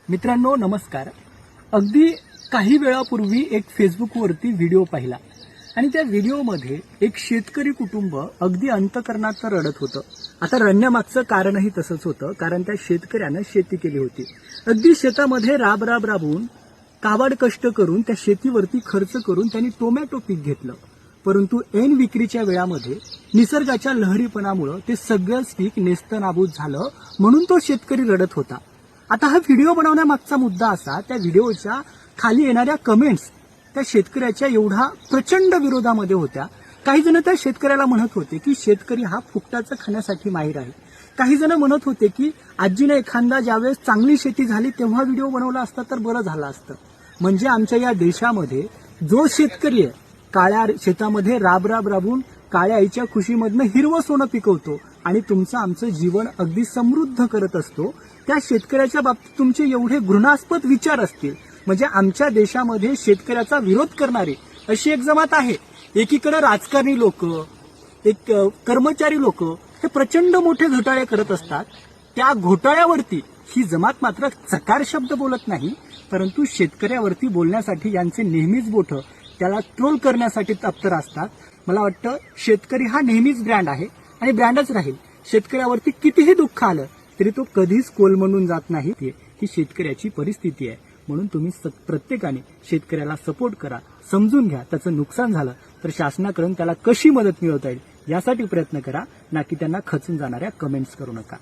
मित्रांनो नमस्कार. अगदी काही वेळापूर्वी एक फेसबुकवरती व्हिडिओ पाहिला आणि त्या व्हिडिओमध्ये एक शेतकरी कुटुंब अगदी अंतकरणात रडत होतं. आता रडण्यामागचं कारणही तसंच होतं, कारण त्या शेतकऱ्यानं शेती केली होती. अगदी शेतामध्ये राबून काबाड कष्ट करून त्या शेतीवरती खर्च करून त्यांनी टोमॅटो पीक घेतलं. परंतु ऐन विक्रीच्या वेळामध्ये निसर्गाच्या लहरीपणामुळे ते सगळंच पीक नेस्तनाबूत झालं, म्हणून तो शेतकरी रडत होता. आता हा व्हिडिओ बनवण्यामागचा मुद्दा असा, त्या व्हिडिओच्या खाली येणाऱ्या कमेंट्स त्या शेतकऱ्याच्या एवढा प्रचंड विरोधामध्ये होत्या. काही जण त्या शेतकऱ्याला म्हणत होते की शेतकरी हा फुकटाचं खाण्यासाठी माहीर आहे. काही जण म्हणत होते की आजीने एखादा ज्यावेळेस चांगली शेती झाली तेव्हा व्हिडिओ बनवला असता तर बरं झालं असतं. म्हणजे आमच्या या देशामध्ये जो शेतकरी आहे, काळ्या शेतामध्ये राबून काळ्या आईच्या खुशीमधनं हिरवं सोनं पिकवतो आणि तुमचं आमचं जीवन अगदी समृद्ध करत असतो, त्या शेतकऱ्याच्या बाबतीत तुमचे एवढे घृणास्पद विचार असतील. म्हणजे आमच्या देशामध्ये शेतकऱ्याचा विरोध करणारे अशी एक जमात आहे. एकीकडे राजकारणी लोक, एक कर्मचारी लोक हे प्रचंड मोठे घोटाळे करत असतात. त्या घोटाळ्यावरती ही जमात मात्र चकार शब्द बोलत नाही, परंतु शेतकऱ्यावरती बोलण्यासाठी यांचे नेहमीच बोट त्याला ट्रोल करण्यासाठी तत्पर असतात. मला वाटतं शेतकरी हा नेहमीच ब्रँड आहे आणि ब्रँडच राहील. शेतकऱ्यावरती कितीही दुःख आलं तरी तो कधीच कोलमडून जात नाही. ही शेतकऱ्याची परिस्थिती आहे. म्हणून तुम्ही प्रत्येकाने शेतकऱ्याला सपोर्ट करा, समजून घ्या. त्याचं नुकसान झालं तर शासनाकडून त्याला कशी मदत मिळवता येईल यासाठी प्रयत्न करा, ना की त्यांना खचून जाणाऱ्या कमेंट्स करू नका.